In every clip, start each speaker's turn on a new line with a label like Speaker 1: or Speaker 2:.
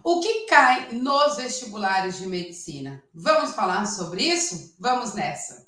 Speaker 1: O que cai nos vestibulares de medicina? Vamos falar sobre isso? Vamos nessa!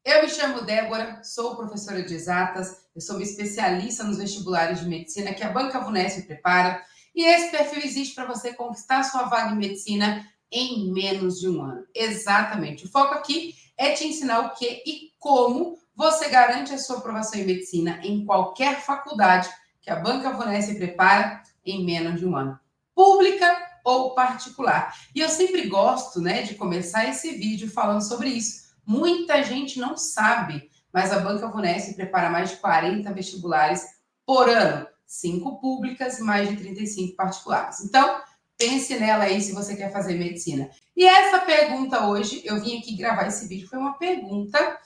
Speaker 1: Eu me chamo Débora, sou professora de exatas, eu sou uma especialista nos vestibulares de medicina que a Banca VUNESP prepara, e esse perfil existe para você conquistar sua vaga em medicina em menos de um ano. Exatamente. O foco aqui é te ensinar o que e como você garante a sua aprovação em medicina em qualquer faculdade que a Banca VUNESP prepara em menos de um ano, pública ou particular. E eu sempre gosto, de começar esse vídeo falando sobre isso. Muita gente não sabe, mas a Banca VUNESP prepara mais de 40 vestibulares por ano, 5 públicas e mais de 35 particulares. Então, pense nela aí se você quer fazer medicina. E essa pergunta hoje, eu vim aqui gravar esse vídeo, foi uma pergunta,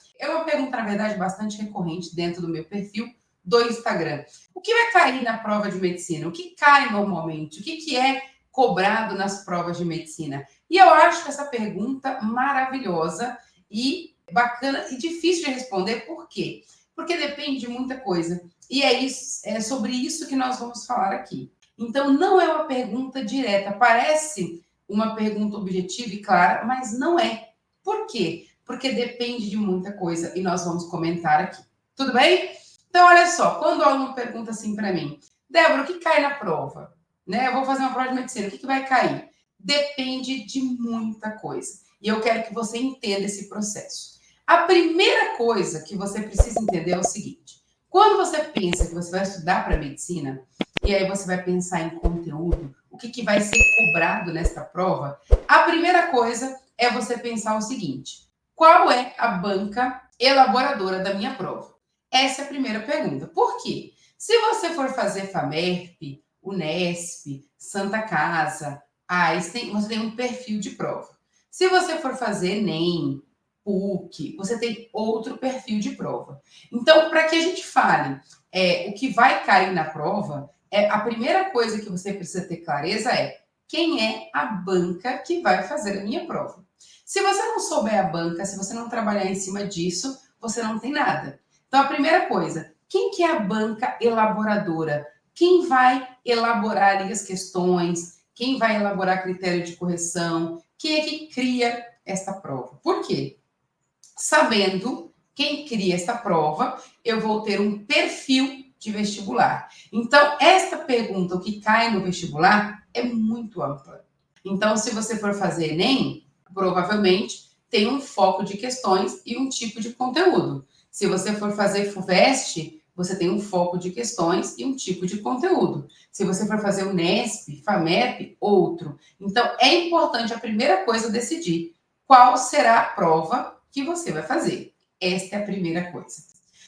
Speaker 1: na verdade, bastante recorrente dentro do meu perfil do Instagram. O que vai cair na prova de medicina? O que cai normalmente? O que é cobrado nas provas de medicina? E eu acho essa pergunta maravilhosa e bacana e difícil de responder. Por quê? Porque depende de muita coisa. E é sobre isso que nós vamos falar aqui. Então, não é uma pergunta direta. Parece uma pergunta objetiva e clara, mas não é. Por quê? Porque depende de muita coisa e nós vamos comentar aqui. Tudo bem? Então, olha só. Quando o aluno pergunta assim para mim, Débora, o que cai na prova? Eu vou fazer uma prova de medicina, o que vai cair? Depende de muita coisa. E eu quero que você entenda esse processo. A primeira coisa que você precisa entender é o seguinte: quando você pensa que você vai estudar para medicina, e aí você vai pensar em conteúdo, o que vai ser cobrado nesta prova, a primeira coisa é você pensar o seguinte: qual é a banca elaboradora da minha prova? Essa é a primeira pergunta. Por quê? Se você for fazer FAMERP, Unesp, Santa Casa, você tem um perfil de prova. Se você for fazer Enem, PUC, você tem outro perfil de prova. Então, para que a gente fale o que vai cair na prova, a primeira coisa que você precisa ter clareza é quem é a banca que vai fazer a minha prova. Se você não souber a banca, se você não trabalhar em cima disso, você não tem nada. Então, a primeira coisa, quem que é a banca elaboradora? Quem vai elaborar ali as questões? Quem vai elaborar critério de correção? Quem é que cria esta prova? Por quê? Sabendo quem cria esta prova, eu vou ter um perfil de vestibular. Então, esta pergunta, o que cai no vestibular, é muito ampla. Então, se você for fazer Enem, provavelmente tem um foco de questões e um tipo de conteúdo. Se você for fazer FUVEST, você tem um foco de questões e um tipo de conteúdo. Se você for fazer Unesp, FAMEP, outro. Então, é importante a primeira coisa decidir qual será a prova que você vai fazer. Esta é a primeira coisa.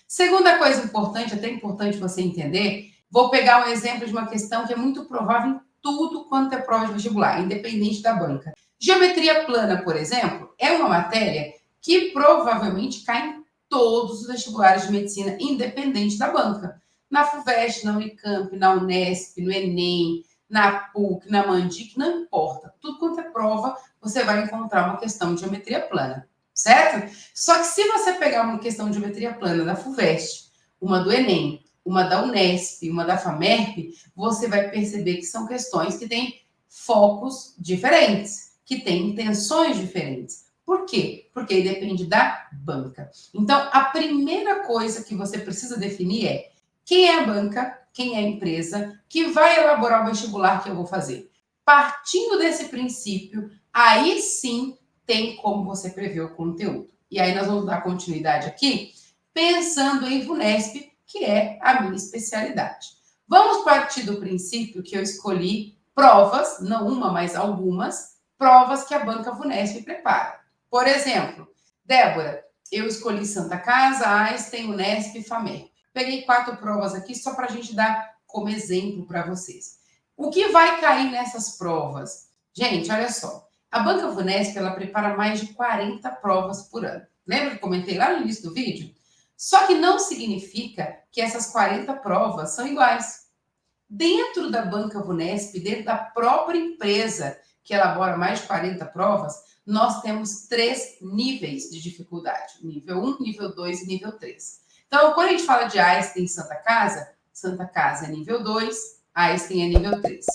Speaker 1: Segunda coisa importante, até importante você entender, vou pegar um exemplo de uma questão que é muito provável em tudo quanto é prova de vestibular, independente da banca. Geometria plana, por exemplo, é uma matéria que provavelmente cai em todos os vestibulares de medicina, independente da banca. Na FUVEST, na Unicamp, na Unesp, no Enem, na PUC, na Mandic, não importa. Tudo quanto é prova, você vai encontrar uma questão de geometria plana, certo? Só que se você pegar uma questão de geometria plana da FUVEST, uma do Enem, uma da Unesp, uma da FAMERP, você vai perceber que são questões que têm focos diferentes, que têm intenções diferentes. Por quê? Porque depende da banca. Então, a primeira coisa que você precisa definir é quem é a banca, quem é a empresa que vai elaborar o vestibular que eu vou fazer. Partindo desse princípio, aí sim tem como você prever o conteúdo. E aí nós vamos dar continuidade aqui, pensando em VUNESP, que é a minha especialidade. Vamos partir do princípio que eu escolhi provas, não uma, mas algumas, provas que a Banca VUNESP prepara. Por exemplo, Débora, eu escolhi Santa Casa, Einstein, Unesp e FAMERP. Peguei 4 provas aqui só para a gente dar como exemplo para vocês. O que vai cair nessas provas? Gente, olha só. A Banca VUNESP, ela prepara mais de 40 provas por ano. Lembra que comentei lá no início do vídeo? Só que não significa que essas 40 provas são iguais. Dentro da Banca VUNESP, dentro da própria empresa que elabora mais de 40 provas, nós temos 3 níveis de dificuldade. Nível 1, nível 2 e nível 3. Então, quando a gente fala de Einstein em Santa Casa é nível 2, Einstein é nível 3.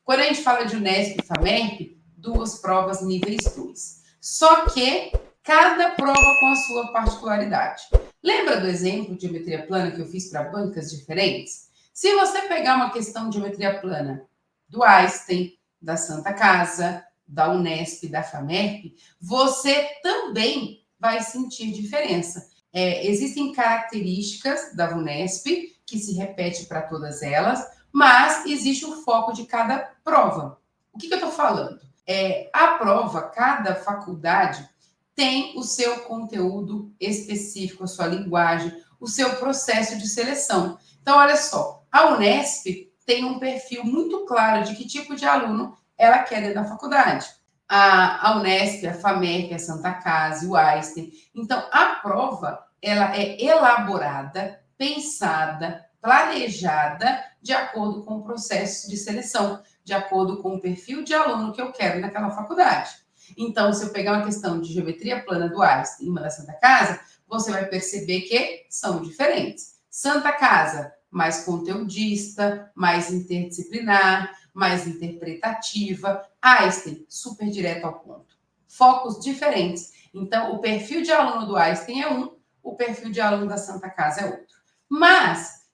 Speaker 1: Quando a gente fala de Unesp e FAMERP, 2 provas níveis 2. Só que cada prova com a sua particularidade. Lembra do exemplo de geometria plana que eu fiz para bancas diferentes? Se você pegar uma questão de geometria plana do Einstein, da Santa Casa, da Unesp, da FAMERP, você também vai sentir diferença. Existem características da Unesp que se repete para todas elas, mas existe o foco de cada prova. O que eu estou falando? A prova, cada faculdade tem o seu conteúdo específico, a sua linguagem, o seu processo de seleção. Então, olha só, a Unesp tem um perfil muito claro de que tipo de aluno ela quer dentro da faculdade. A Unesp, a FAMERP, a Santa Casa, o Einstein. Então, a prova ela é elaborada, pensada, planejada de acordo com o processo de seleção, de acordo com o perfil de aluno que eu quero naquela faculdade. Então, se eu pegar uma questão de geometria plana do Einstein e uma da Santa Casa, você vai perceber que são diferentes. Santa Casa, mais conteudista, mais interdisciplinar, mais interpretativa. Einstein, super direto ao ponto. Focos diferentes. Então, o perfil de aluno do Einstein é um, o perfil de aluno da Santa Casa é outro. Mas,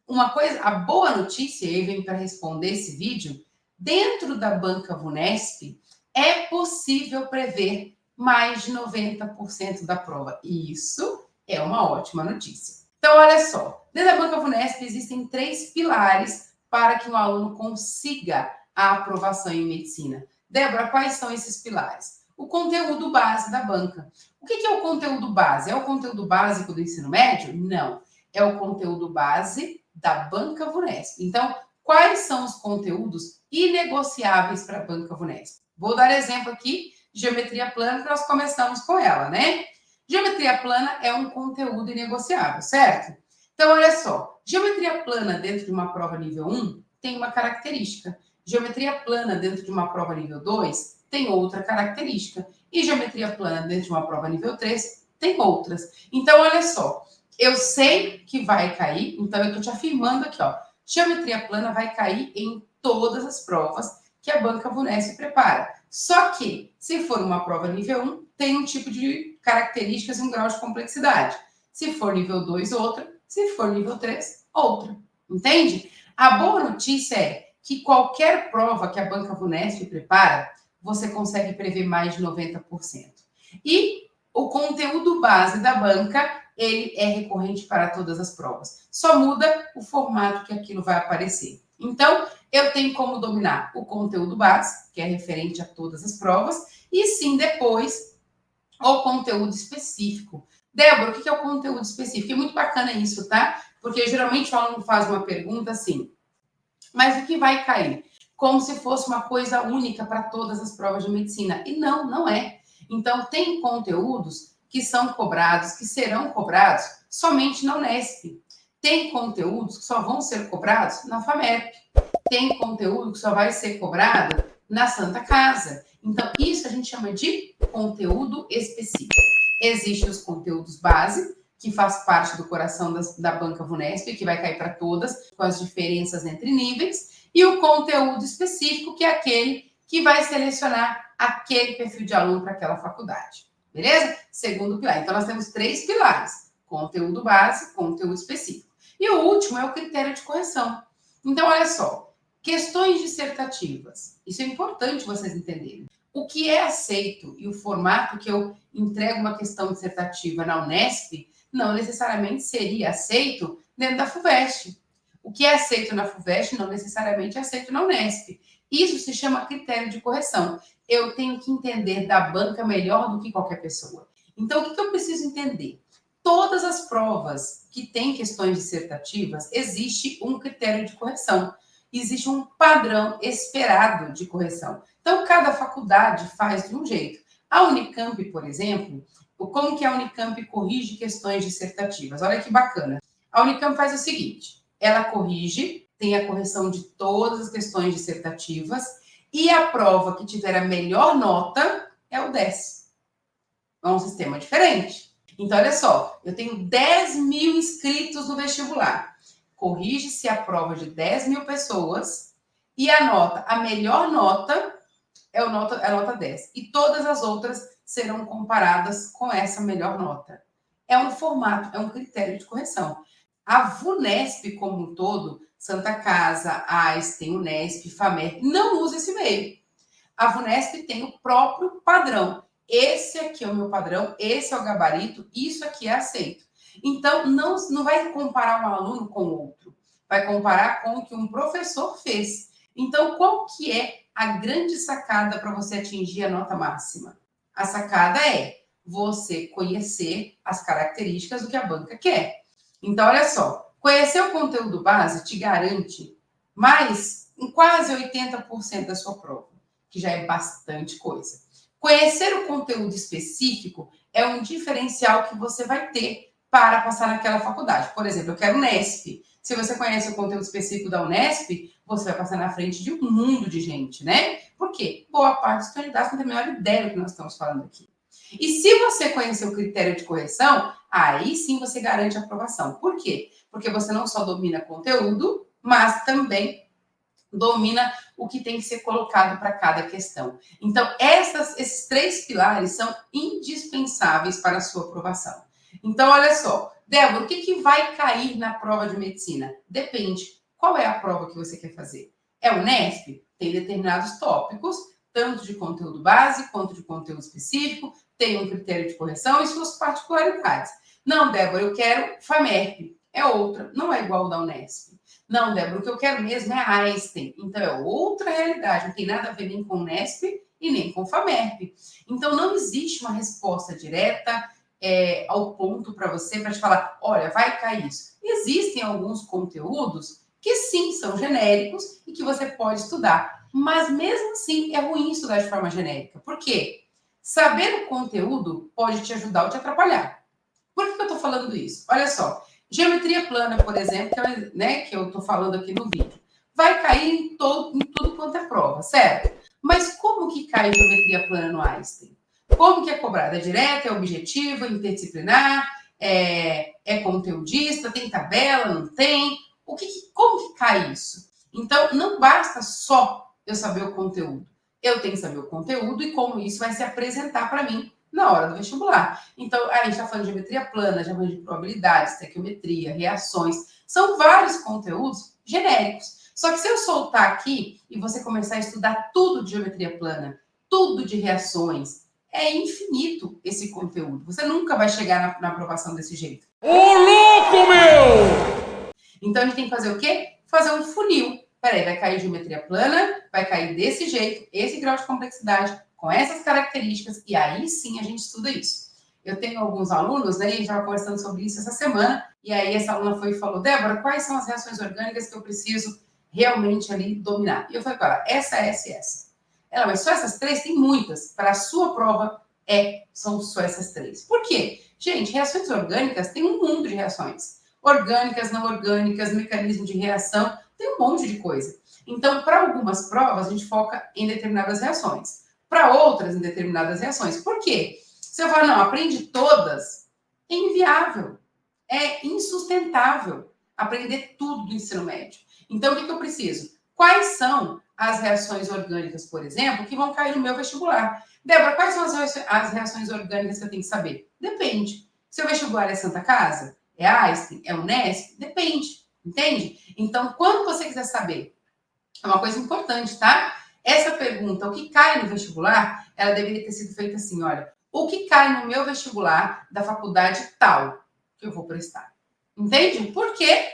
Speaker 1: uma coisa, a boa notícia, e aí vem para responder esse vídeo, dentro da banca Vunesp, é possível prever mais de 90% da prova. E isso é uma ótima notícia. Então, olha só, dentro da banca Vunesp existem 3 pilares para que um aluno consiga a aprovação em medicina. Débora, quais são esses pilares? O conteúdo base da banca. O que é o conteúdo base? É o conteúdo básico do ensino médio? Não. É o conteúdo base da banca Vunesp. Então, quais são os conteúdos inegociáveis para a banca Vunesp? Vou dar exemplo aqui, geometria plana, que nós começamos com ela, né? Geometria plana é um conteúdo inegociável, certo? Então, olha só, geometria plana dentro de uma prova nível 1 tem uma característica. Geometria plana dentro de uma prova nível 2 tem outra característica. E geometria plana dentro de uma prova nível 3 tem outras. Então, olha só, eu sei que vai cair, então eu estou te afirmando aqui, ó, geometria plana vai cair em todas as provas que a banca Vunesp prepara. Só que, se for uma prova nível 1, tem um tipo de características e um grau de complexidade. Se for nível 2, outra. Se for nível 3, outra. Entende? A boa notícia é que qualquer prova que a banca Vunesp prepara, você consegue prever mais de 90%. E o conteúdo base da banca, ele é recorrente para todas as provas. Só muda o formato que aquilo vai aparecer. Então, eu tenho como dominar o conteúdo base, que é referente a todas as provas, e sim, depois, o conteúdo específico. Débora, o que é o conteúdo específico? É muito bacana isso, tá? Porque geralmente o aluno faz uma pergunta assim, mas o que vai cair? Como se fosse uma coisa única para todas as provas de medicina. E não, não é. Então, tem conteúdos que são cobrados, que serão cobrados somente na Unesp. Tem conteúdos que só vão ser cobrados na FAMERP. Tem conteúdo que só vai ser cobrado na Santa Casa. Então, isso a gente chama de conteúdo específico. Existem os conteúdos base, que faz parte do coração da banca Vunesp, que vai cair para todas, com as diferenças entre níveis, e o conteúdo específico, que é aquele que vai selecionar aquele perfil de aluno para aquela faculdade. Beleza? Segundo pilar. Então, nós temos 3 pilares: conteúdo base, conteúdo específico. E o último é o critério de correção. Então, olha só, questões dissertativas. Isso é importante vocês entenderem. O que é aceito e o formato que eu entrego uma questão dissertativa na Unesp não necessariamente seria aceito dentro da FUVEST. O que é aceito na FUVEST não necessariamente é aceito na Unesp. Isso se chama critério de correção. Eu tenho que entender da banca melhor do que qualquer pessoa. Então, o que eu preciso entender? Todas as provas que têm questões dissertativas, existe um critério de correção. Existe um padrão esperado de correção. Então, cada faculdade faz de um jeito. A Unicamp, por exemplo, como que a Unicamp corrige questões dissertativas? Olha que bacana. A Unicamp faz o seguinte, ela corrige, tem a correção de todas as questões dissertativas e a prova que tiver a melhor nota é o 10. É um sistema diferente. Então, olha só, eu tenho 10 mil inscritos no vestibular. corrige-se a prova de 10 mil pessoas e a melhor nota é a nota 10. E todas as outras serão comparadas com essa melhor nota. É um formato, é um critério de correção. A VUNESP como um todo, Santa Casa, Einstein, Unesp, FAMER, não usa esse meio. A VUNESP tem o próprio padrão. Esse aqui é o meu padrão, esse é o gabarito, isso aqui é aceito. Então, não vai comparar um aluno com o outro. Vai comparar com o que um professor fez. Então, qual que é a grande sacada para você atingir a nota máxima? A sacada é você conhecer as características do que a banca quer. Então, olha só, conhecer o conteúdo base te garante mais em quase 80% da sua prova, que já é bastante coisa. Conhecer o conteúdo específico é um diferencial que você vai ter para passar naquela faculdade. Por exemplo, eu quero Unesp. Se você conhece o conteúdo específico da Unesp, você vai passar na frente de um mundo de gente, né? Por quê? Boa parte dos candidatos não tem a menor ideia do que nós estamos falando aqui. E se você conhecer o critério de correção, aí sim você garante a aprovação. Por quê? Porque você não só domina conteúdo, mas também domina o que tem que ser colocado para cada questão. Então, esses 3 pilares são indispensáveis para a sua aprovação. Então, olha só, Débora, o que vai cair na prova de medicina? Depende. Qual é a prova que você quer fazer? É o Unesp? Tem determinados tópicos, tanto de conteúdo base quanto de conteúdo específico, tem um critério de correção e suas particularidades. Não, Débora, eu quero FAMERP. É outra, não é igual ao da Unesp. Não, Débora, o que eu quero mesmo é Einstein. Então, é outra realidade. Não tem nada a ver nem com Unesp e nem com FAMERP. Então, não existe uma resposta direta ao ponto para você, para te falar, olha, vai cair isso. Existem alguns conteúdos que sim, são genéricos e que você pode estudar. Mas, mesmo assim, é ruim estudar de forma genérica. Por quê? Saber o conteúdo pode te ajudar ou te atrapalhar. Por que eu estou falando isso? Olha só, geometria plana, por exemplo, que eu estou falando aqui no vídeo, vai cair em tudo quanto é prova, certo? Mas como que cai geometria plana no Einstein? Como que é cobrada? É direta, é objetiva, interdisciplinar, é conteudista, tem tabela, não tem? Como que cai isso? Então, não basta só eu saber o conteúdo. Eu tenho que saber o conteúdo e como isso vai se apresentar para mim na hora do vestibular. Então, a gente está falando de geometria plana, já falando de probabilidades, estequiometria, reações. São vários conteúdos genéricos. Só que se eu soltar aqui e você começar a estudar tudo de geometria plana, tudo de reações, é infinito esse conteúdo. Você nunca vai chegar na aprovação desse jeito.
Speaker 2: Ô, louco, meu!
Speaker 1: Então, a gente tem que fazer o quê? Fazer um funil. Peraí, vai cair geometria plana, vai cair desse jeito, esse grau de complexidade, com essas características, e aí sim a gente estuda isso. Eu tenho alguns alunos, né, e a gente estava conversando sobre isso essa semana, e aí essa aluna foi e falou, Débora, quais são as reações orgânicas que eu preciso realmente ali dominar? E eu falei para ela, essa. Ela, mas só essas 3? Tem muitas. Para a sua prova, são só essas 3. Por quê? Gente, reações orgânicas tem um mundo de reações. Orgânicas, não orgânicas, mecanismo de reação, tem um monte de coisa. Então, para algumas provas, a gente foca em determinadas reações. Para outras, em determinadas reações. Por quê? Se eu falar, não, aprende todas, é inviável. É insustentável aprender tudo do ensino médio. Então, o que eu preciso? Quais são as reações orgânicas, por exemplo, que vão cair no meu vestibular? Débora, quais são as reações orgânicas que eu tenho que saber? Depende. Seu vestibular é Santa Casa? É Einstein? É Unesp? Depende. Entende? Então, quando você quiser saber, é uma coisa importante, tá? Essa pergunta, o que cai no vestibular, ela deveria ter sido feita assim, olha, o que cai no meu vestibular da faculdade tal que eu vou prestar? Entende? Por quê?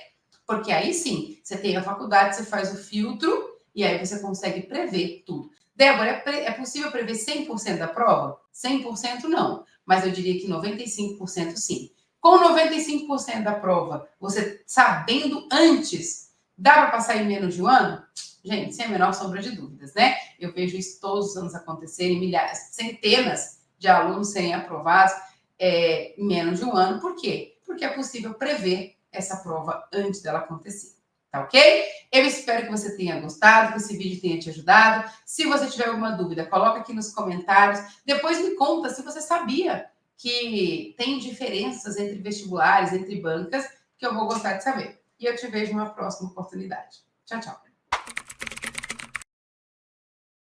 Speaker 1: Porque aí sim, você tem a faculdade, você faz o filtro e aí você consegue prever tudo. Débora, é possível prever 100% da prova? 100% não, mas eu diria que 95% sim. Com 95% da prova, você sabendo antes, dá para passar em menos de um ano? Gente, sem a menor sombra de dúvidas, né? Eu vejo isso todos os anos acontecerem, milhares, centenas de alunos serem aprovados em menos de um ano. Por quê? Porque é possível prever essa prova antes dela acontecer. Tá ok? Eu espero que você tenha gostado, que esse vídeo tenha te ajudado. Se você tiver alguma dúvida, coloca aqui nos comentários. Depois me conta se você sabia que tem diferenças entre vestibulares, entre bancas, que eu vou gostar de saber. e eu te vejo numa próxima oportunidade. Tchau, tchau.